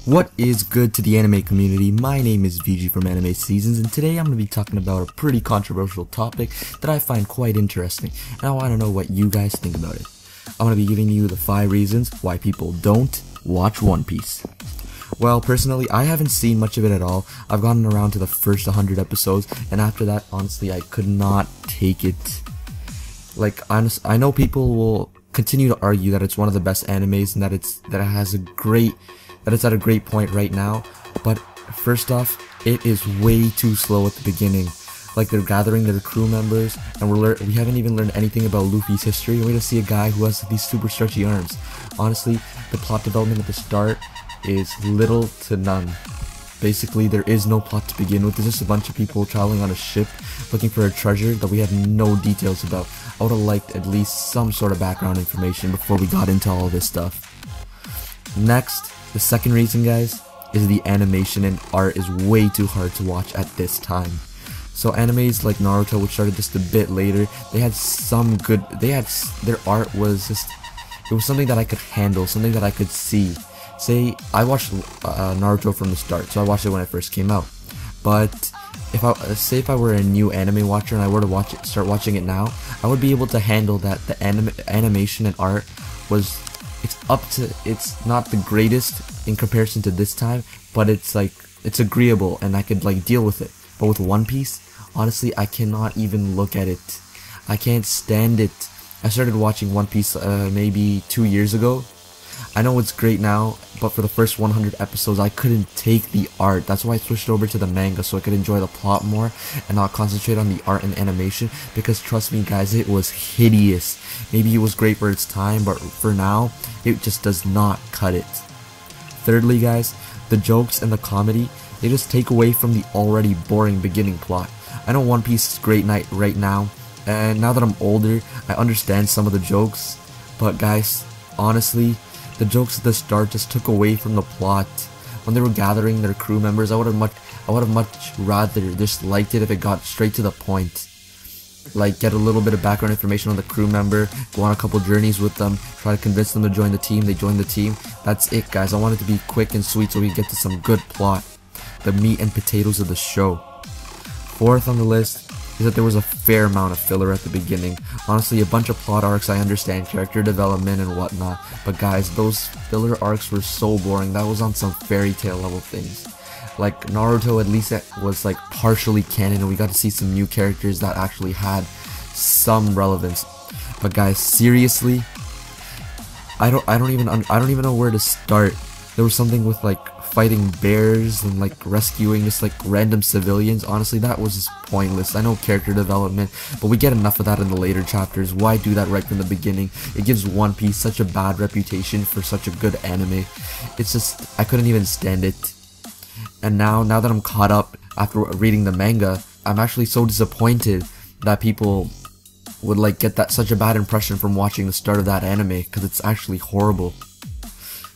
What is good to the anime community? My name is VG from Anime Seasons, and today I'm going to be talking about a pretty controversial topic that I find quite interesting, and I want to know what you guys think about it. I'm going to be giving you the 5 reasons why people don't watch One Piece. Well, personally, I haven't seen much of it at all. I've gotten around to the first 100 episodes, and after that, honestly, I could not take it. Like, I know people will continue to argue that it's one of the best animes and that it's at a great point right now, but first off, it is way too slow at the beginning. Like, they're gathering their crew members, and we haven't even learned anything about Luffy's history, and we just see a guy who has these super stretchy arms. Honestly, the plot development at the start is little to none. Basically, there is no plot to begin with. There's just a bunch of people traveling on a ship looking for a treasure that we have no details about. I would have liked at least some sort of background information before we got into all this stuff. Next, the second reason, guys, is the animation and art is way too hard to watch at this time. So animes like Naruto, which started just a bit later, their art was just, it was something that I could handle, something that I could see. I watched Naruto from the start, so I watched it when it first came out. But if I were a new anime watcher and I were to start watching it now, I would be able to handle that the animation and art was, it's not the greatest in comparison to this time, but it's agreeable and I could deal with it. But with One Piece, honestly, I cannot even look at it. I can't stand it. I started watching One Piece maybe 2 years ago. I know it's great now, but for the first 100 episodes, I couldn't take the art. That's why I switched over to the manga, so I could enjoy the plot more and not concentrate on the art and animation, because trust me guys, it was hideous. Maybe it was great for its time, but for now, it just does not cut it. Thirdly, guys, the jokes and the comedy, they just take away from the already boring beginning plot. I know One Piece is great right now, and now that I'm older, I understand some of the jokes, but guys, honestly, the jokes at the start just took away from the plot. When they were gathering their crew members, I would have much rather just liked it if it got straight to the point. Like, get a little bit of background information on the crew member, go on a couple journeys with them, try to convince them to join the team, they join the team. That's it, guys. I want it to be quick and sweet so we can get to some good plot. The meat and potatoes of the show. Fourth on the list is that there was a fair amount of filler at the beginning. Honestly, a bunch of plot arcs, I understand, character development and whatnot, but guys, those filler arcs were so boring. That was on some fairy tale level things. Like Naruto, at least it was partially canon, and we got to see some new characters that actually had some relevance. But guys, seriously, I don't even know where to start. There was something with fighting bears and rescuing just random civilians. Honestly, that was just pointless. I know character development, but we get enough of that in the later chapters. Why do that right from the beginning? It gives One Piece such a bad reputation for such a good anime. It's just, I couldn't even stand it. And now that I'm caught up after reading the manga, I'm actually so disappointed that people would get such a bad impression from watching the start of that anime, because it's actually horrible.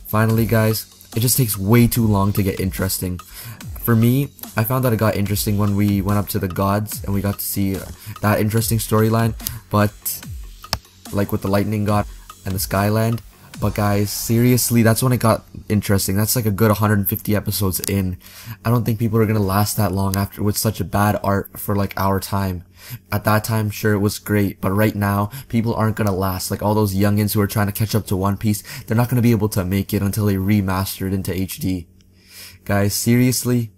Finally, guys, it just takes way too long to get interesting. For me, I found that it got interesting when we went up to the gods and we got to see that interesting storyline, but with the lightning god and the Skyland. But guys, seriously, that's when it got interesting. That's a good 150 episodes in. I don't think people are gonna last that long after with such a bad art for our time. At that time, sure, it was great, but right now, people aren't gonna last. All those youngins who are trying to catch up to One Piece, they're not gonna be able to make it until they remaster it into HD. Guys, seriously,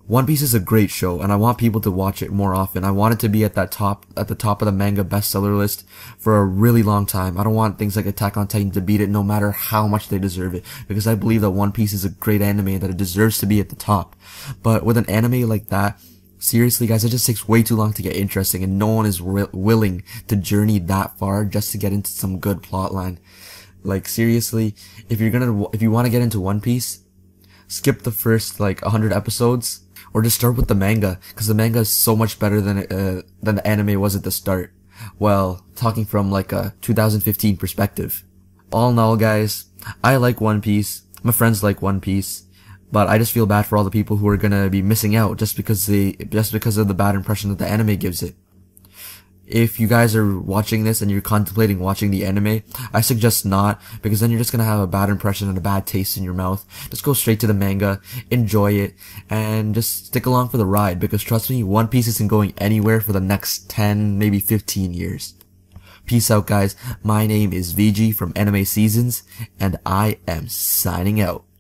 One Piece is a great show, and I want people to watch it more often. I want it to be at the top of the manga bestseller list for a really long time. I don't want things like Attack on Titan to beat it, no matter how much they deserve it, because I believe that One Piece is a great anime and that it deserves to be at the top. But with an anime like that, seriously guys, it just takes way too long to get interesting, and no one is willing to journey that far just to get into some good plotline. Seriously, if you want to get into One Piece, skip the first 100 episodes, or just start with the manga, because the manga is so much better than the anime was at the start. Well, talking from a 2015 perspective. All in all, guys, I like One Piece. My friends like One Piece. But I just feel bad for all the people who are gonna be missing out just because of the bad impression that the anime gives it. if you guys are watching this and you're contemplating watching the anime, I suggest not, because then you're just gonna have a bad impression and a bad taste in your mouth. Just go straight to the manga, enjoy it, and just stick along for the ride, because trust me, One Piece isn't going anywhere for the next 10, maybe 15 years. Peace out, guys. My name is VG from Anime Seasons, and I am signing out.